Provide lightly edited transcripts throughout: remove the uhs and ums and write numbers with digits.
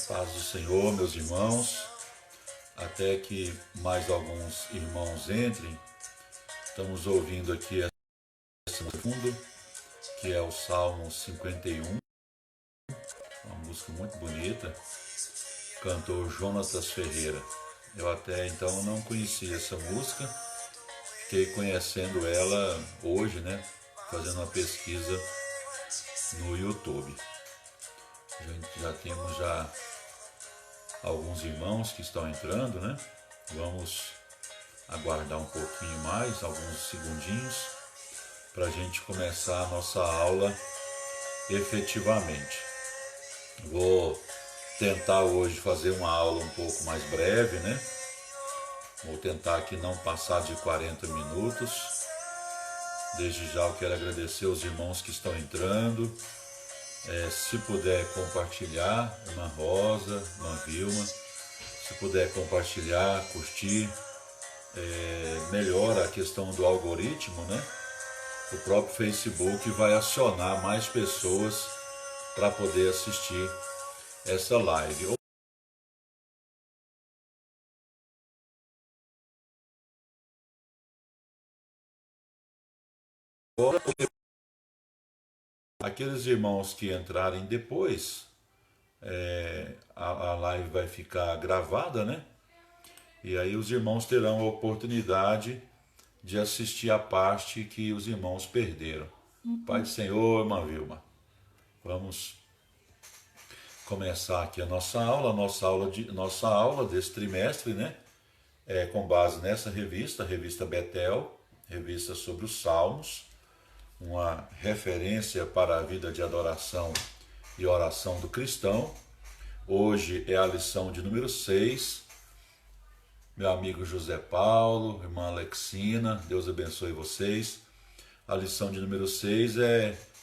Paz do Senhor, meus irmãos, até que mais alguns irmãos entrem. Estamos ouvindo aqui essa fundo, que é o Salmo 51, uma música muito bonita, cantor Jonatas Ferreira. Eu até então não conhecia essa música, fiquei conhecendo ela hoje, né, fazendo uma pesquisa no YouTube. Já temos alguns irmãos que estão entrando, né? Vamos aguardar um pouquinho mais, alguns segundinhos, para a gente começar a nossa aula efetivamente. Vou tentar hoje fazer uma aula um pouco mais breve, né? Vou tentar aqui não passar de 40 minutos. Desde já eu quero agradecer aos irmãos que estão entrando. Se puder compartilhar, irmã Rosa, irmã Vilma, se puder compartilhar, curtir, melhora a questão do algoritmo, né? O próprio Facebook vai acionar mais pessoas para poder assistir essa live. Aqueles irmãos que entrarem depois, a live vai ficar gravada, né? E aí os irmãos terão a oportunidade de assistir a parte que os irmãos perderam. Pai do Senhor, irmã Vilma, vamos começar aqui a nossa aula desse trimestre, né? Com base nessa revista, a revista Betel, revista sobre os Salmos, uma referência para a vida de adoração e oração do cristão. Hoje é a lição de número 6. Meu amigo José Paulo, irmã Alexina, Deus abençoe vocês. A lição de número 6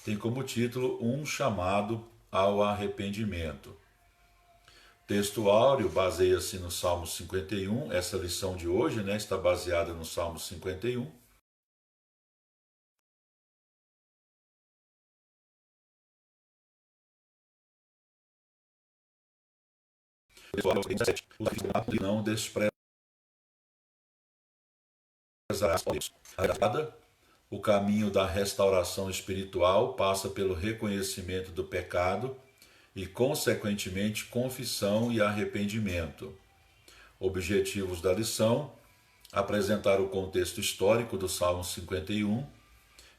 tem como título Um chamado ao arrependimento. O texto áureo baseia-se no Salmo 51. Essa lição de hoje, né, está baseada no Salmo 51. Não desprezarás o caminho da restauração espiritual passa pelo reconhecimento do pecado e, consequentemente, confissão e arrependimento. Objetivos da lição: apresentar o contexto histórico do Salmo 51,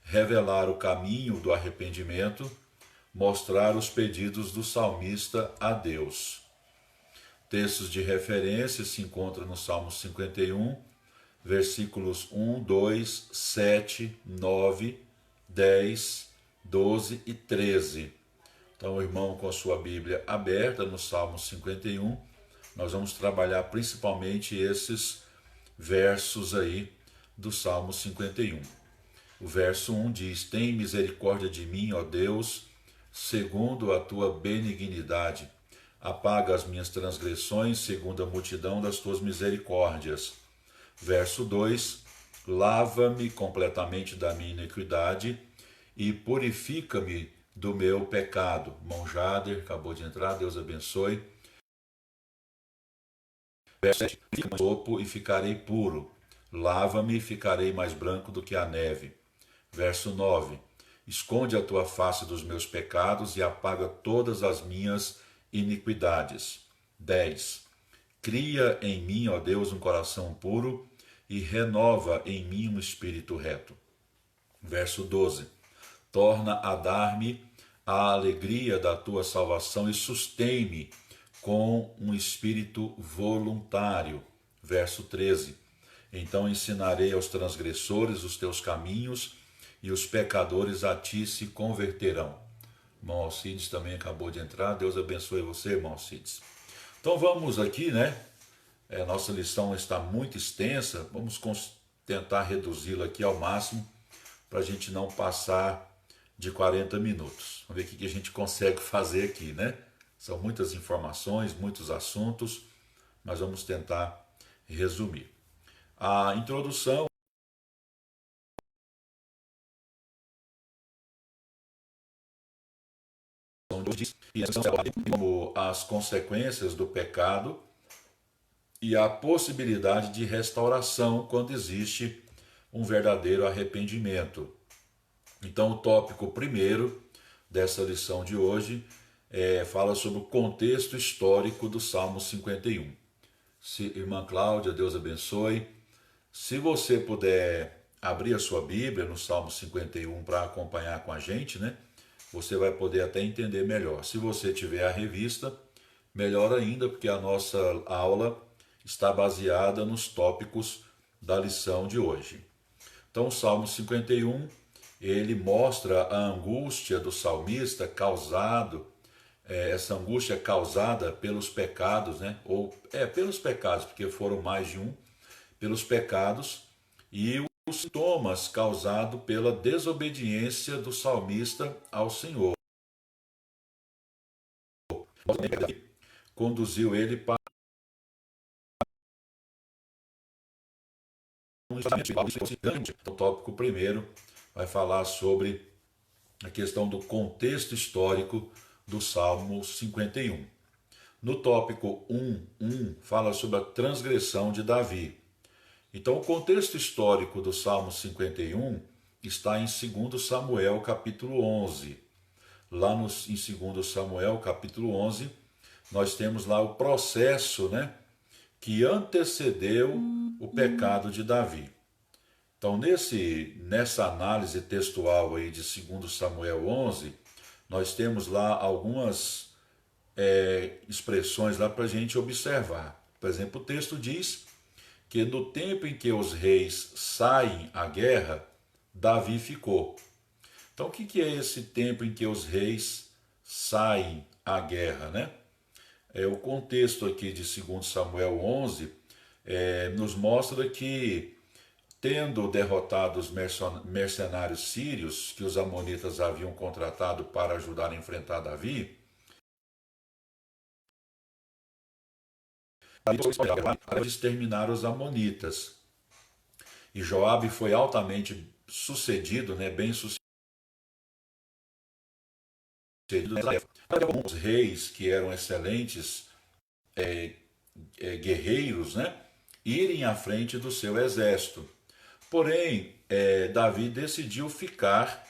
revelar o caminho do arrependimento, mostrar os pedidos do salmista a Deus. Textos de referência se encontram no Salmo 51, versículos 1, 2, 7, 9, 10, 12 e 13. Então, o irmão com a sua Bíblia aberta no Salmo 51, nós vamos trabalhar principalmente esses versos aí do Salmo 51. O verso 1 diz: Tem misericórdia de mim, ó Deus, segundo a tua benignidade. Apaga as minhas transgressões, segundo a multidão das tuas misericórdias. Verso 2: Lava-me completamente da minha iniquidade e purifica-me do meu pecado. Irmão Jader, acabou de entrar, Deus abençoe. Verso 7: Fica sopo e ficarei puro. Lava-me e ficarei mais branco do que a neve. Verso 9: Esconde a tua face dos meus pecados e apaga todas as minhas iniquidades. 10: Cria em mim, ó Deus, um coração puro e renova em mim um espírito reto. Verso 12: Torna a dar-me a alegria da tua salvação e sustém-me com um espírito voluntário. Verso 13: Então ensinarei aos transgressores os teus caminhos e os pecadores a ti se converterão. Irmão Alcides também acabou de entrar. Deus abençoe você, irmão Alcides. Então vamos aqui, né? Nossa lição está muito extensa. Vamos tentar reduzi-la aqui ao máximo para a gente não passar de 40 minutos. Vamos ver o que a gente consegue fazer aqui, né? São muitas informações, muitos assuntos, mas vamos tentar resumir. A introdução diz que essas são como as consequências do pecado e a possibilidade de restauração quando existe um verdadeiro arrependimento. Então, o tópico primeiro dessa lição de hoje fala sobre o contexto histórico do Salmo 51. Irmã Cláudia, Deus abençoe. Se você puder abrir a sua Bíblia no Salmo 51 para acompanhar com a gente, né? Você vai poder até entender melhor. Se você tiver a revista, melhor ainda, porque a nossa aula está baseada nos tópicos da lição de hoje. Então, o Salmo 51, ele mostra a angústia do salmista essa angústia causada pelos pecados, né? Pelos pecados, porque foram mais de um, pelos pecados e os sintomas causados pela desobediência do salmista ao Senhor. Conduziu ele para o tópico primeiro vai falar sobre a questão do contexto histórico do Salmo 51. No tópico 1.1 fala sobre a transgressão de Davi. Então, o contexto histórico do Salmo 51 está em 2 Samuel, capítulo 11. Lá em 2 Samuel, capítulo 11, nós temos lá o processo, né, que antecedeu o pecado de Davi. Então, nessa análise textual aí de 2 Samuel 11, nós temos lá algumas expressões lá para a gente observar. Por exemplo, o texto diz que no tempo em que os reis saem à guerra, Davi ficou. Então, o que é esse tempo em que os reis saem à guerra, né? O contexto aqui de 2 Samuel 11 nos mostra que, tendo derrotado os mercenários sírios que os amonitas haviam contratado para ajudar a enfrentar Davi, para exterminar os amonitas. E Joabe foi altamente sucedido, né, bem sucedido. Os reis, que eram excelentes guerreiros, né, irem à frente do seu exército. Porém, Davi decidiu ficar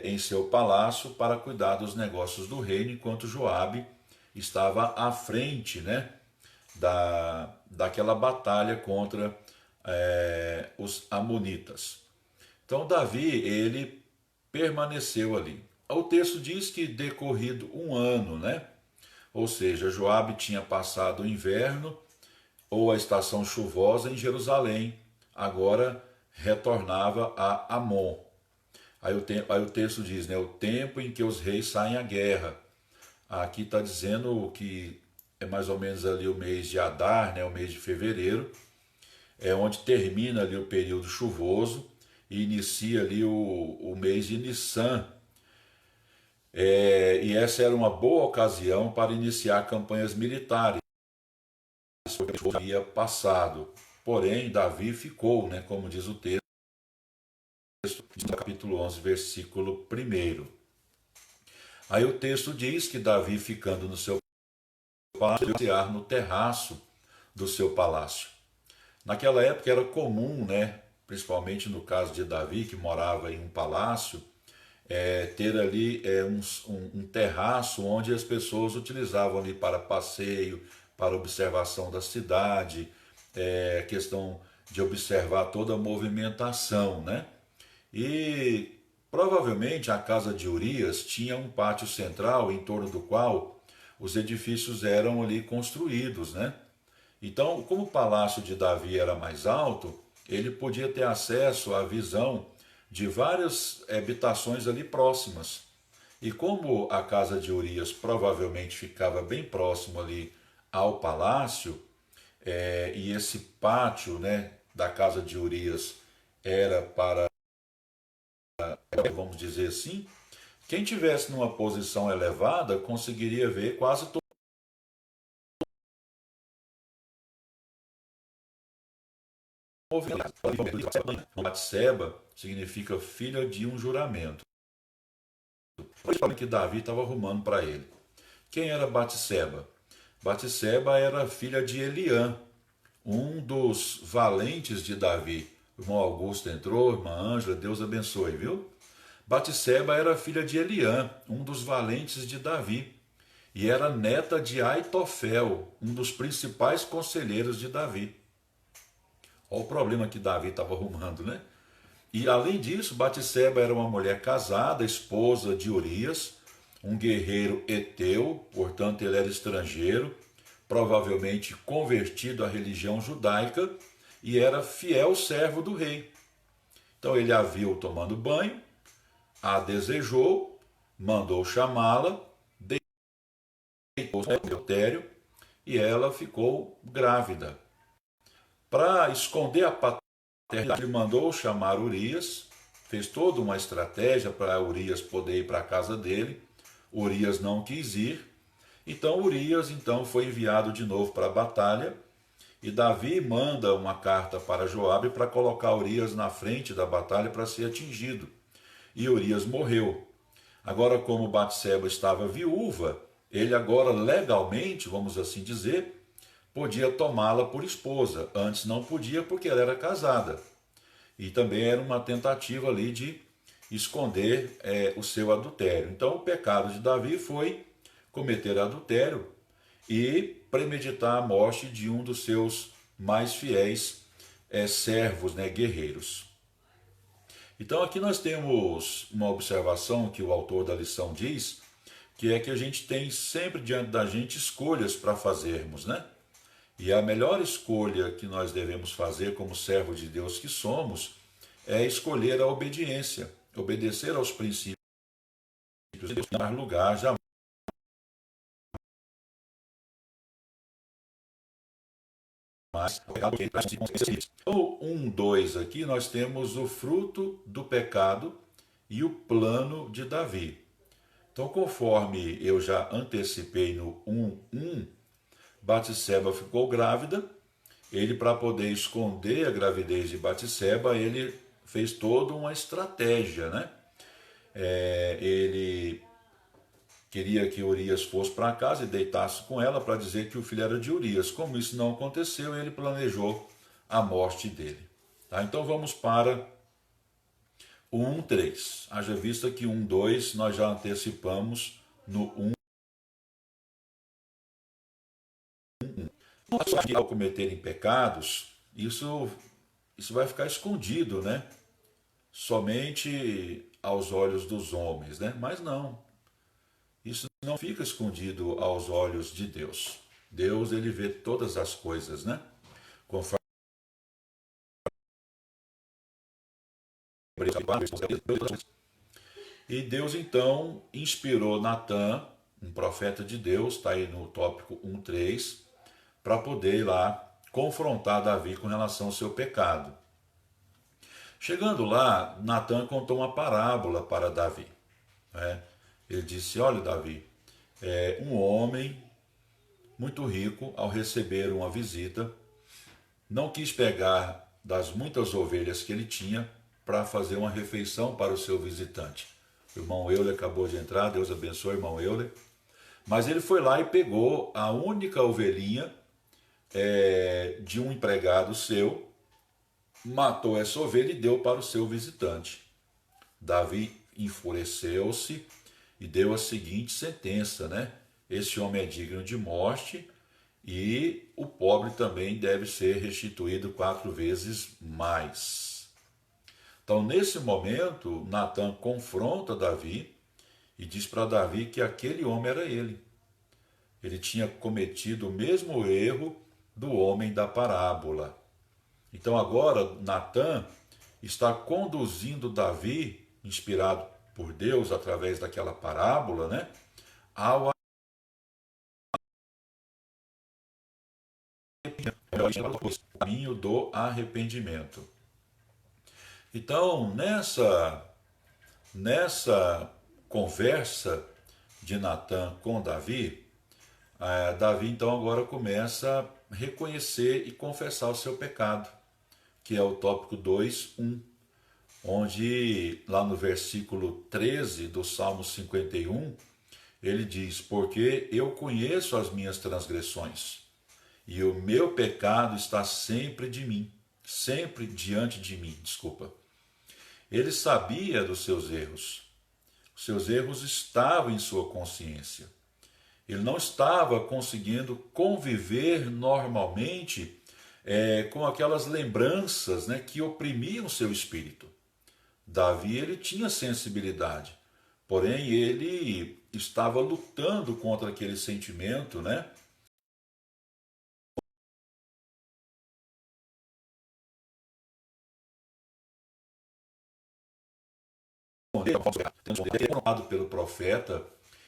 em seu palácio para cuidar dos negócios do reino, enquanto Joabe estava à frente, né, daquela batalha contra os amonitas. Então Davi, ele permaneceu ali. O texto diz que decorrido um ano, né? Ou seja, Joabe tinha passado o inverno ou a estação chuvosa em Jerusalém, agora retornava a Amon. Aí o texto diz, né, o tempo em que os reis saem à guerra. Aqui está dizendo que é mais ou menos ali o mês de Adar, né, o mês de fevereiro, onde termina ali o período chuvoso e inicia ali o mês de Nissan. E essa era uma boa ocasião para iniciar campanhas militares, porque havia passado. Porém, Davi ficou, né, como diz o texto, no capítulo 11, versículo 1. Aí o texto diz que Davi, ficando no seu palácio, passear no terraço do seu palácio. Naquela época era comum, né, principalmente no caso de Davi, que morava em um palácio, ter ali um terraço onde as pessoas utilizavam ali para passeio, para observação da cidade, questão de observar toda a movimentação, né? E provavelmente a casa de Urias tinha um pátio central em torno do qual os edifícios eram ali construídos, né? Então, como o palácio de Davi era mais alto, ele podia ter acesso à visão de várias habitações ali próximas. E como a casa de Urias provavelmente ficava bem próximo ali ao palácio, e esse pátio, né, da casa de Urias era para, vamos dizer assim, quem tivesse numa posição elevada conseguiria ver quase todo o movimento. Batseba significa filha de um juramento. Olha que Davi estava arrumando para ele. Quem era Batseba? Batseba era filha de Eliã, um dos valentes de Davi. O irmão Augusto entrou, irmã Ângela, Deus abençoe, viu? Batseba era filha de Eliã, um dos valentes de Davi, e era neta de Aitofel, um dos principais conselheiros de Davi. Olha o problema que Davi estava arrumando, né? E além disso, Batseba era uma mulher casada, esposa de Urias, um guerreiro heteu, portanto ele era estrangeiro, provavelmente convertido à religião judaica e era fiel servo do rei. Então ele a viu tomando banho, a desejou, mandou chamá-la, deitou no adultério e ela ficou grávida. Para esconder a paternidade, ele mandou chamar Urias, fez toda uma estratégia para Urias poder ir para a casa dele. Urias não quis ir, então Urias foi enviado de novo para a batalha, e Davi manda uma carta para Joabe para colocar Urias na frente da batalha para ser atingido. E Urias morreu. Agora, como Batseba estava viúva, ele agora legalmente, vamos assim dizer, podia tomá-la por esposa. Antes não podia porque ela era casada. E também era uma tentativa ali de esconder o seu adultério. Então o pecado de Davi foi cometer adultério e premeditar a morte de um dos seus mais fiéis servos, guerreiros. Então aqui nós temos uma observação que o autor da lição diz, que é que a gente tem sempre diante da gente escolhas para fazermos, né? E a melhor escolha que nós devemos fazer como servo de Deus que somos é escolher a obediência, obedecer aos princípios de Deus, não dar lugar jamais. Então, 2 aqui nós temos o fruto do pecado e o plano de Davi. Então, conforme eu já antecipei no 1:1, Batseba ficou grávida. Ele, para poder esconder a gravidez de Batseba, ele fez toda uma estratégia, né? Ele queria que Urias fosse para casa e deitasse com ela para dizer que o filho era de Urias. Como isso não aconteceu, ele planejou a morte dele. Tá? Então vamos para o 1:3. Haja vista que 1:2 nós já antecipamos no 1. Ao cometerem pecados, isso vai ficar escondido, né? Somente aos olhos dos homens, né? Mas não. Isso não fica escondido aos olhos de Deus. Deus, ele vê todas as coisas, né? Conforme e Deus então inspirou Natã, um profeta de Deus, está aí no tópico 1:3, para poder ir lá confrontar Davi com relação ao seu pecado. Chegando lá, Natã contou uma parábola para Davi. Né? Ele disse: olha, Davi, um homem muito rico, ao receber uma visita, não quis pegar das muitas ovelhas que ele tinha para fazer uma refeição para o seu visitante. O irmão Euler acabou de entrar, Deus abençoe, irmão Euler. Mas ele foi lá e pegou a única ovelhinha de um empregado seu, matou essa ovelha e deu para o seu visitante. Davi enfureceu-se e deu a seguinte sentença, né? Esse homem é digno de morte e o pobre também deve ser restituído 4 vezes mais. Então, nesse momento, Natã confronta Davi e diz para Davi que aquele homem era ele. Ele tinha cometido o mesmo erro do homem da parábola. Então agora Natã está conduzindo Davi, inspirado por Deus através daquela parábola, né, ao caminho do arrependimento. Então, nessa conversa de Natã com Davi, Davi então agora começa a reconhecer e confessar o seu pecado, que é o tópico 2:1, onde lá no versículo 13 do Salmo 51, ele diz: porque eu conheço as minhas transgressões, e o meu pecado está sempre diante de mim, desculpa. Ele sabia dos seus erros. Os seus erros estavam em sua consciência. Ele não estava conseguindo conviver normalmente com aquelas lembranças, né, que oprimiam seu espírito. Davi, ele tinha sensibilidade, porém ele estava lutando contra aquele sentimento, né? Confrontado pelo profeta,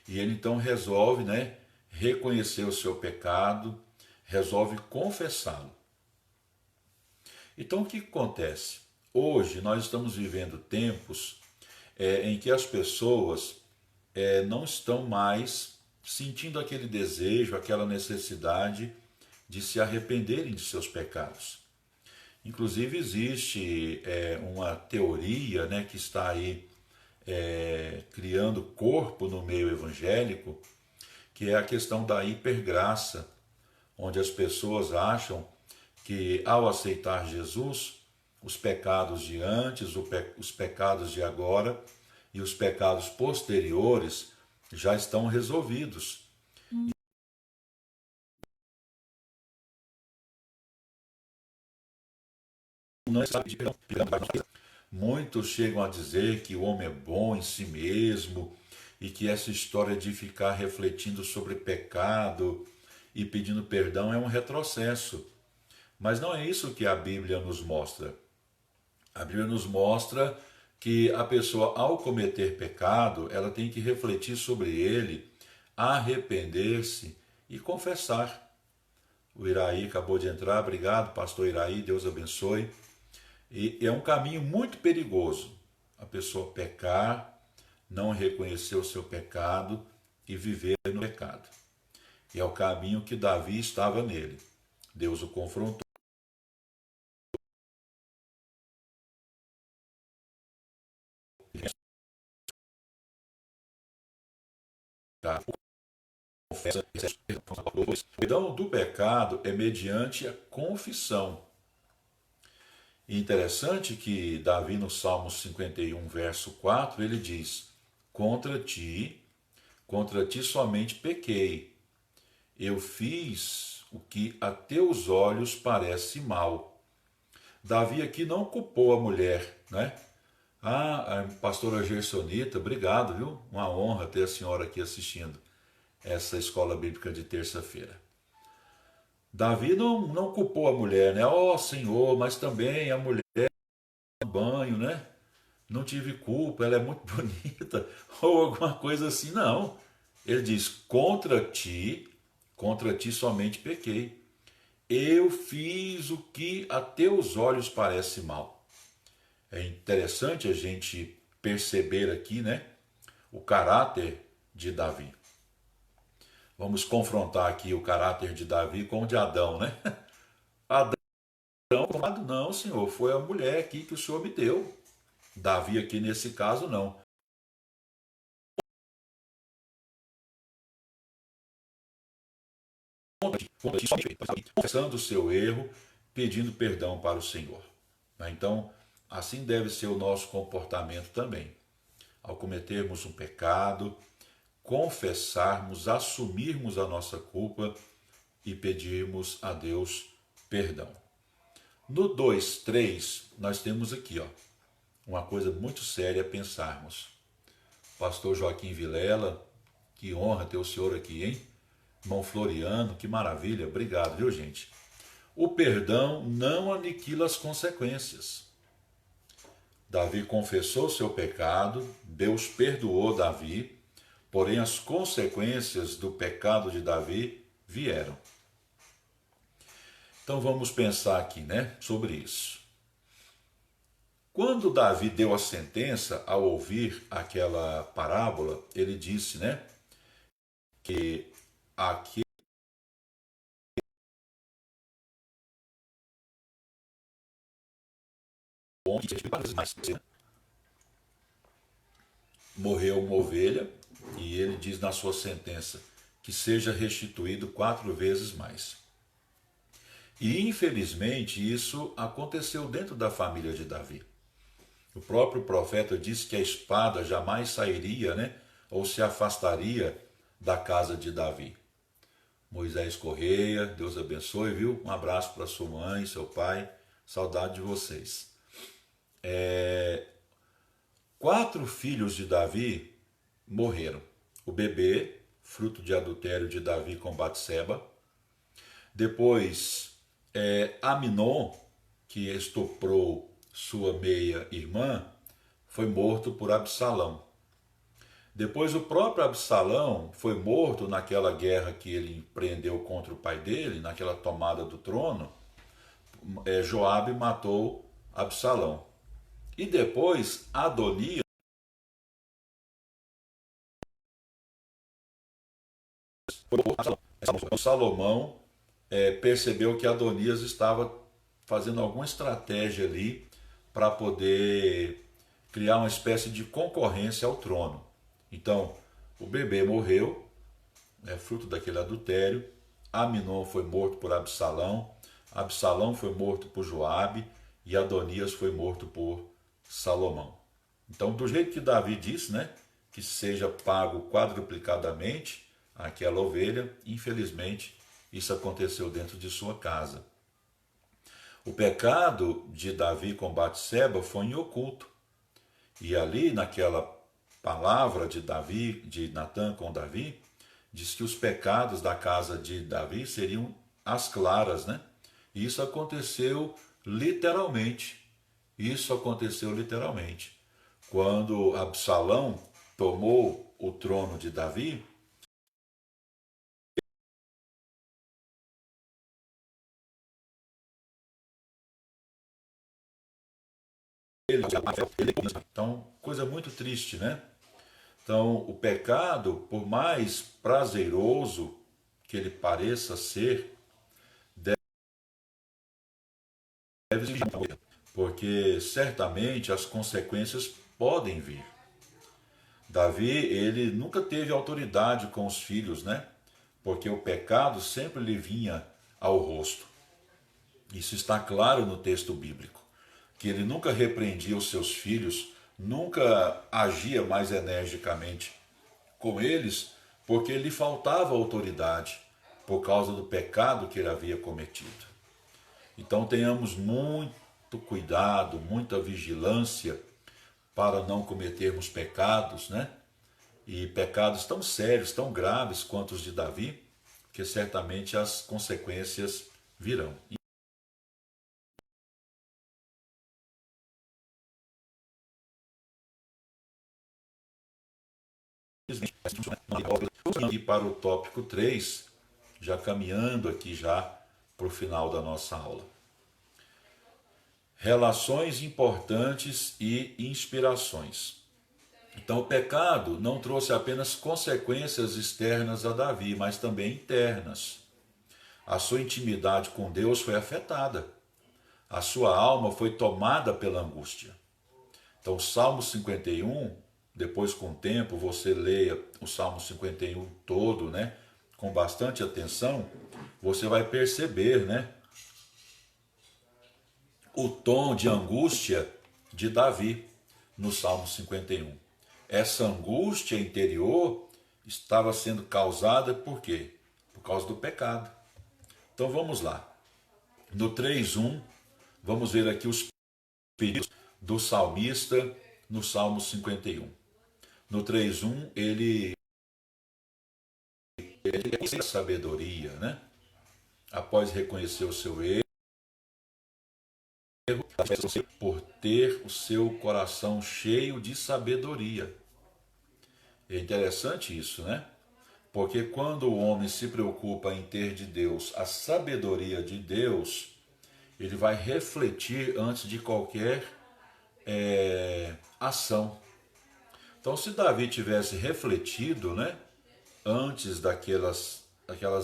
e ele então resolve, né, reconhecer o seu pecado, resolve confessá-lo. Então o que acontece? Hoje nós estamos vivendo tempos em que as pessoas não estão mais sentindo aquele desejo, aquela necessidade de se arrependerem de seus pecados. Inclusive existe uma teoria, né, que está aí criando corpo no meio evangélico, que é a questão da hipergraça, onde as pessoas acham que ao aceitar Jesus, os pecados de antes, os pecados de agora e os pecados posteriores já estão resolvidos. Não é sabe de perdão. Muitos chegam a dizer que o homem é bom em si mesmo e que essa história de ficar refletindo sobre pecado e pedindo perdão é um retrocesso. Mas não é isso que a Bíblia nos mostra. A Bíblia nos mostra que a pessoa, ao cometer pecado, ela tem que refletir sobre ele, arrepender-se e confessar. O Iraí acabou de entrar, obrigado, pastor Iraí, Deus abençoe. E é um caminho muito perigoso a pessoa pecar, não reconhecer o seu pecado e viver no pecado. E é o caminho que Davi estava nele. Deus o confrontou. O perdão do pecado é mediante a confissão. E interessante que Davi, no Salmo 51, verso 4, ele diz: contra ti somente pequei. Eu fiz o que a teus olhos parece mal. Davi aqui não culpou a mulher, né? Ah, a pastora Gersonita, obrigado, viu? Uma honra ter a senhora aqui assistindo essa escola bíblica de terça-feira. Davi não culpou a mulher, né? Oh, Senhor, mas também a mulher no banho, né? Não tive culpa, ela é muito bonita, ou alguma coisa assim, não. Ele diz: contra ti somente pequei. Eu fiz o que a teus olhos parece mal. É interessante a gente perceber aqui, né, o caráter de Davi. Vamos confrontar aqui o caráter de Davi com o de Adão, né? Adão, não, senhor, foi a mulher aqui que o senhor me deu. Davi aqui nesse caso, não. Confessando o seu erro, pedindo perdão para o Senhor. Então, assim deve ser o nosso comportamento também. Ao cometermos um pecado, confessarmos, assumirmos a nossa culpa e pedirmos a Deus perdão. No 2:3, nós temos aqui, uma coisa muito séria a pensarmos. Pastor Joaquim Vilela, que honra ter o senhor aqui, hein? Irmão Floriano, que maravilha, obrigado, viu, gente? O perdão não aniquila as consequências. Davi confessou seu pecado, Deus perdoou Davi, porém as consequências do pecado de Davi vieram. Então vamos pensar aqui, né, sobre isso. Quando Davi deu a sentença, ao ouvir aquela parábola, ele disse, né, que aquele bom que mais, morreu uma ovelha e ele diz na sua sentença que seja restituído 4 vezes mais. E infelizmente isso aconteceu dentro da família de Davi. O próprio profeta disse que a espada jamais sairia, né, ou se afastaria da casa de Davi. Moisés Correia, Deus abençoe, viu? Um abraço para sua mãe, seu pai, saudade de vocês. 4 filhos de Davi morreram. O bebê, fruto de adultério de Davi com Batseba. Depois, Aminon, que estuprou sua meia-irmã, foi morto por Absalão. Depois o próprio Absalão foi morto naquela guerra que ele empreendeu contra o pai dele, naquela tomada do trono. Joabe matou Absalão. E depois Adonias, Salomão percebeu que Adonias estava fazendo alguma estratégia ali para poder criar uma espécie de concorrência ao trono. Então, o bebê morreu, fruto daquele adultério. Aminon foi morto por Absalão. Absalão foi morto por Joabe e Adonias foi morto por Salomão. Então, do jeito que Davi disse, né, que seja pago quadruplicadamente aquela ovelha, infelizmente isso aconteceu dentro de sua casa. O pecado de Davi com Batseba foi em oculto. E ali naquela palavra de Davi, de Natã com Davi, diz que os pecados da casa de Davi seriam às claras, né? E isso aconteceu literalmente. Isso aconteceu literalmente. Quando Absalão tomou o trono de Davi, então, coisa muito triste, né? Então, o pecado, por mais prazeroso que ele pareça ser, deve ser, porque certamente as consequências podem vir. Davi, ele nunca teve autoridade com os filhos, né? Porque o pecado sempre lhe vinha ao rosto. Isso está claro no texto bíblico, que ele nunca repreendia os seus filhos, nunca agia mais energicamente com eles, porque lhe faltava autoridade por causa do pecado que ele havia cometido. Então tenhamos muito cuidado, muita vigilância para não cometermos pecados, né? E pecados tão sérios, tão graves quanto os de Davi, que certamente as consequências virão. E para o tópico 3, já caminhando aqui já para o final da nossa aula. Relações importantes e inspirações. Então o pecado não trouxe apenas consequências externas a Davi, mas também internas. A sua intimidade com Deus foi afetada. A sua alma foi tomada pela angústia. Então o Salmo 51, depois com o tempo você leia o Salmo 51 todo, né, com bastante atenção, você vai perceber, né, o tom de angústia de Davi no Salmo 51. Essa angústia interior estava sendo causada por quê? Por causa do pecado. Então vamos lá. No 3:1, vamos ver aqui os pedidos do salmista no Salmo 51. No 3:1, ele tem sabedoria, né? Após reconhecer o seu erro, por ter o seu coração cheio de sabedoria. É interessante isso, né? Porque quando o homem se preocupa em ter de Deus a sabedoria de Deus, ele vai refletir antes de qualquer ação. Então, se Davi tivesse refletido, né, antes daquelas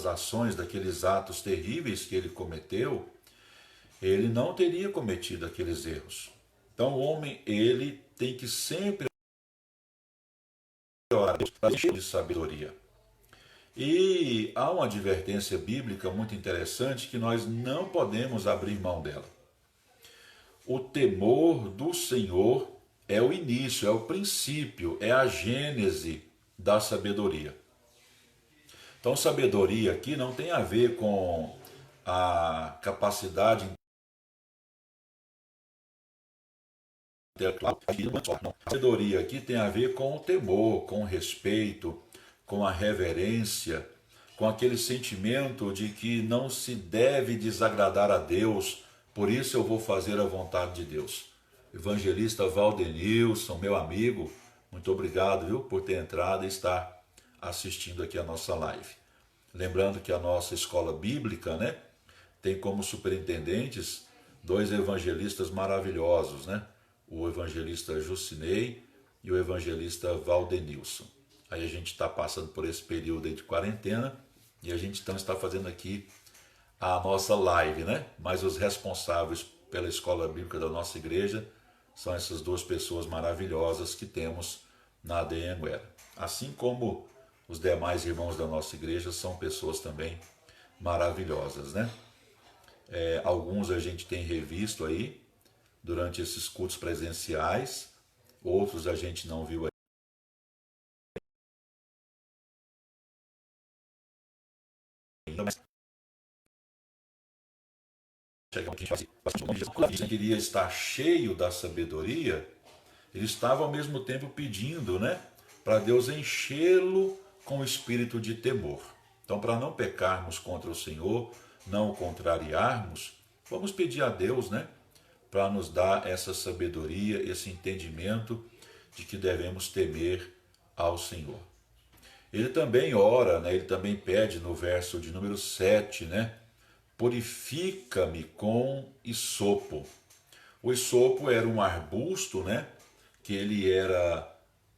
ações, daqueles atos terríveis que ele cometeu, ele não teria cometido aqueles erros. Então, o homem, ele tem que sempre de sabedoria. E há uma advertência bíblica muito interessante que nós não podemos abrir mão dela. O temor do Senhor é o início, é o princípio, é a gênese da sabedoria. Então, sabedoria aqui não tem a ver com a capacidade intelectual. Não. A sabedoria aqui tem a ver com o temor, com o respeito, com a reverência, com aquele sentimento de que não se deve desagradar a Deus, por isso eu vou fazer a vontade de Deus. Evangelista Valdenilson, meu amigo, muito obrigado, viu, por ter entrado e estar assistindo aqui a nossa live. Lembrando que a nossa escola bíblica, né, tem como superintendentes dois evangelistas maravilhosos, né? O evangelista Jucinei e o evangelista Valdenilson. Aí a gente está passando por esse período aí de quarentena e a gente então está fazendo aqui a nossa live, né? Mas os responsáveis pela escola bíblica da nossa igreja são essas duas pessoas maravilhosas que temos na ADN Anguera. Assim como os demais irmãos da nossa igreja são pessoas também maravilhosas, né? Alguns a gente tem revisto aí durante esses cultos presenciais, outros a gente não viu ainda, mas ele queria estar cheio da sabedoria, ele estava ao mesmo tempo pedindo, né, para Deus enchê-lo com o espírito de temor. Então, para não pecarmos contra o Senhor, não o contrariarmos, vamos pedir a Deus, né, para nos dar essa sabedoria, esse entendimento de que devemos temer ao Senhor. Ele também ora, né, ele também pede no verso de número 7, né, purifica-me com isopo. O isopo era um arbusto, né, que ele era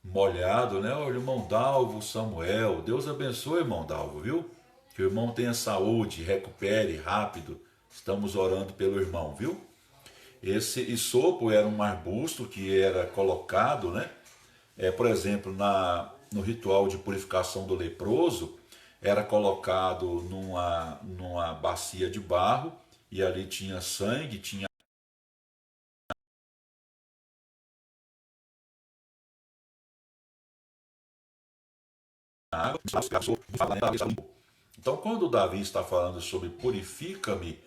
molhado, né? O irmão Dalvo, Samuel, Deus abençoe, irmão Dalvo, viu? Que o irmão tenha saúde, recupere rápido. Estamos orando pelo irmão, viu? Esse isopo era um arbusto que era colocado, né? Por exemplo, no ritual de purificação do leproso, era colocado numa bacia de barro e ali tinha sangue, tinha água. Então, quando Davi está falando sobre purifica-me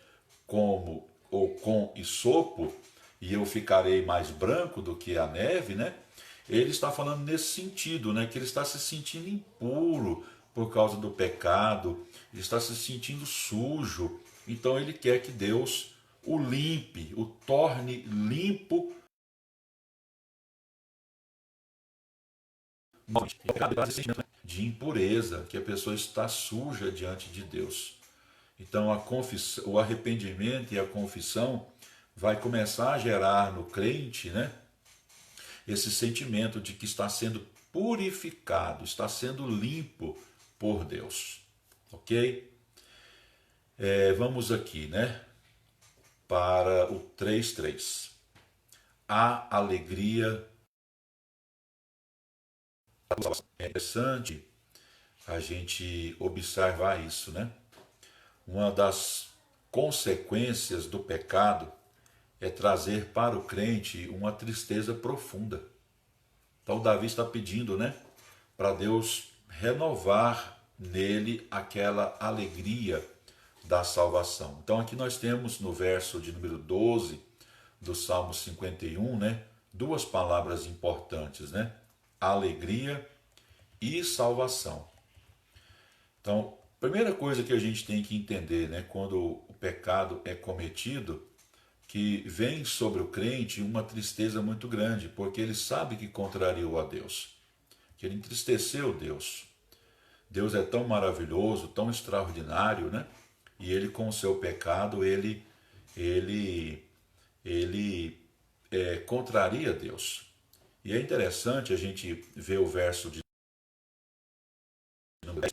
como ou com isopo, e eu ficarei mais branco do que a neve, né? Ele está falando nesse sentido, né? Que ele está se sentindo impuro por causa do pecado, ele está se sentindo sujo. Então ele quer que Deus o limpe, o torne limpo. De impureza, que a pessoa está suja diante de Deus. Então o arrependimento e a confissão vai começar a gerar no crente, né, esse sentimento de que está sendo purificado, está sendo limpo por Deus. Ok? Vamos aqui, né, para o 3:3. A alegria. É interessante a gente observar isso, né? Uma das consequências do pecado é trazer para o crente uma tristeza profunda. Então Davi está pedindo, né, para Deus renovar nele aquela alegria da salvação. Então aqui nós temos no verso de número 12 do Salmo 51, né, duas palavras importantes, né? Alegria e salvação. Então, primeira coisa que a gente tem que entender, né, quando o pecado é cometido, que vem sobre o crente uma tristeza muito grande, porque ele sabe que contrariou a Deus, que ele entristeceu Deus. Deus é tão maravilhoso, tão extraordinário, né? E ele com o seu pecado, ele contraria Deus. E é interessante a gente ver o verso de número 10.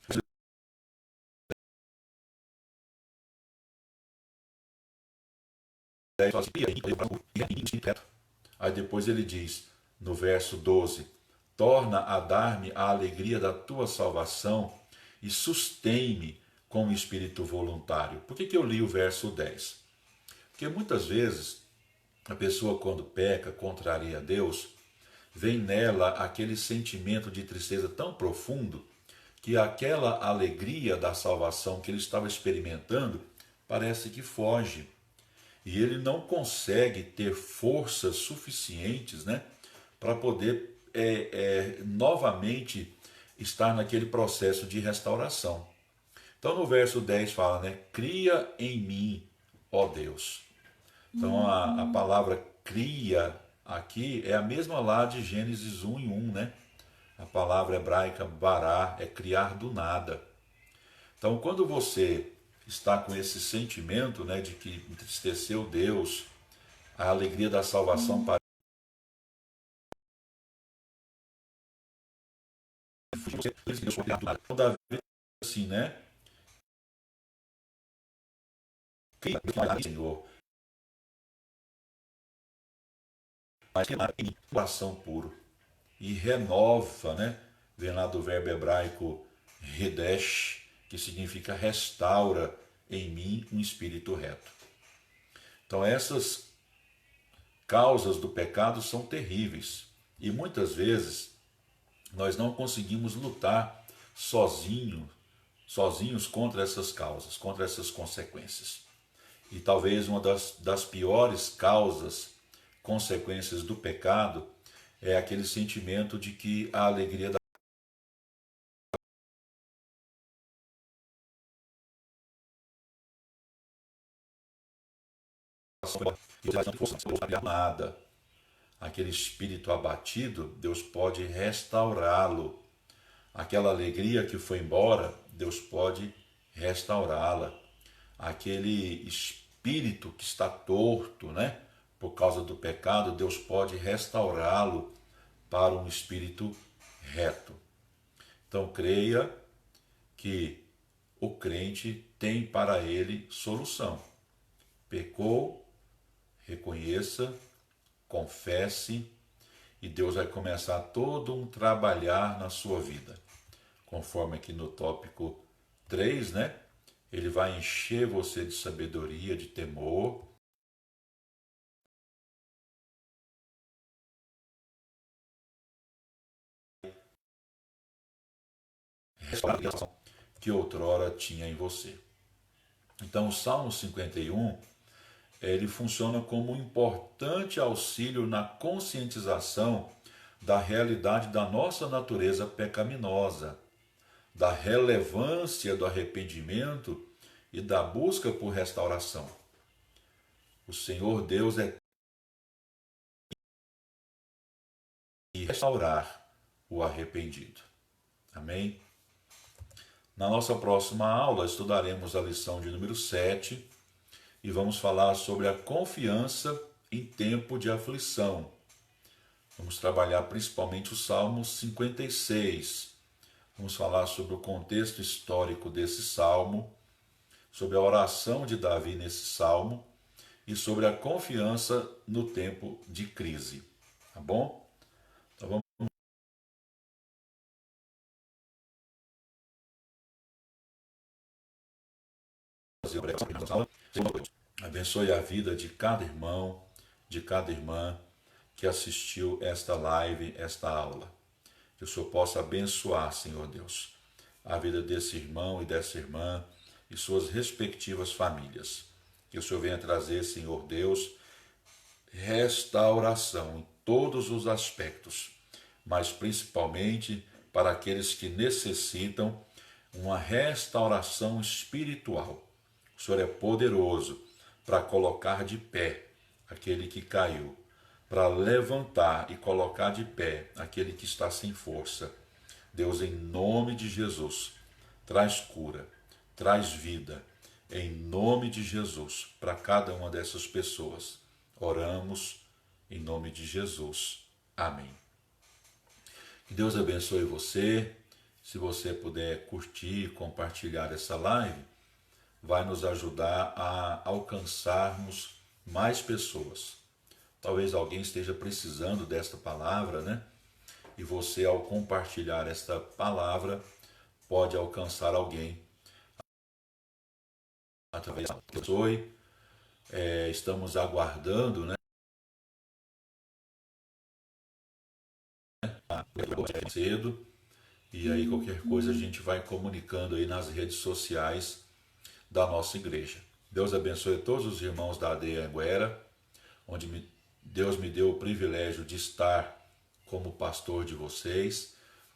Aí depois ele diz, no verso 12, torna a dar-me a alegria da tua salvação e sustém-me com o espírito voluntário. Por que eu li o verso 10? Porque muitas vezes a pessoa, quando peca, contraria a Deus, vem nela aquele sentimento de tristeza tão profundo que aquela alegria da salvação que ele estava experimentando parece que foge. E ele não consegue ter forças suficientes, né, para poder novamente estar naquele processo de restauração. Então no verso 10 fala, né, cria em mim, ó Deus. Então a palavra cria aqui é a mesma lá de Gênesis 1:1, né? A palavra hebraica bará é criar do nada. Então quando você está com esse sentimento, né, de que entristeceu Deus, a alegria da salvação para então, Davi assim, né? Cria, Senhor, mas que em mim coração puro e renova, né? Vem lá do verbo hebraico redesh, que significa restaura em mim um espírito reto. Então essas causas do pecado são terríveis e muitas vezes nós não conseguimos lutar sozinhos contra essas causas, contra essas consequências. E talvez uma das piores causas, consequências do pecado, é aquele sentimento de que a alegria da nada. Aquele espírito abatido, Deus pode restaurá-lo. Aquela alegria que foi embora, Deus pode restaurá-la. Aquele espírito que está torto, né, por causa do pecado, Deus pode restaurá-lo para um espírito reto. Então creia que o crente tem para ele solução. Pecou, reconheça, confesse e Deus vai começar todo um trabalhar na sua vida. Conforme aqui no tópico 3, né? Ele vai encher você de sabedoria, de temor. Que outrora tinha em você. Então o Salmo 51, ele funciona como um importante auxílio na conscientização da realidade da nossa natureza pecaminosa, da relevância do arrependimento e da busca por restauração. O Senhor Deus é e restaurar o arrependido. Amém? Na nossa próxima aula estudaremos a lição de número 7 e vamos falar sobre a confiança em tempo de aflição. Vamos trabalhar principalmente o Salmo 56. Vamos falar sobre o contexto histórico desse salmo, sobre a oração de Davi nesse salmo e sobre a confiança no tempo de crise. Tá bom? Então vamos fazer a abençoe a vida de cada irmão, de cada irmã que assistiu esta live, esta aula. Que o Senhor possa abençoar, Senhor Deus, a vida desse irmão e dessa irmã e suas respectivas famílias. Que o Senhor venha trazer, Senhor Deus, restauração em todos os aspectos, mas principalmente para aqueles que necessitam uma restauração espiritual. O Senhor é poderoso para colocar de pé aquele que caiu, para levantar e colocar de pé aquele que está sem força. Deus, em nome de Jesus, traz cura, traz vida, em nome de Jesus, para cada uma dessas pessoas. Oramos em nome de Jesus. Amém. Que Deus abençoe você. Se você puder curtir, compartilhar essa live, vai nos ajudar a alcançarmos mais pessoas. Talvez alguém esteja precisando desta palavra, né? e você, ao compartilhar esta palavra, pode alcançar alguém através da pessoa. Estamos aguardando, né? Cedo. E aí qualquer coisa a gente vai comunicando aí nas redes sociais da nossa igreja. Deus abençoe todos os irmãos da aldeia Anguera, onde Deus me deu o privilégio de estar como pastor de vocês.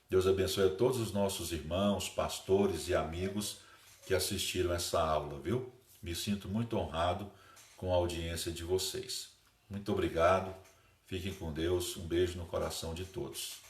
Deus abençoe a todos os nossos irmãos, pastores e amigos que assistiram essa aula, viu? Me sinto muito honrado com a audiência de vocês. Muito obrigado, fiquem com Deus, um beijo no coração de todos.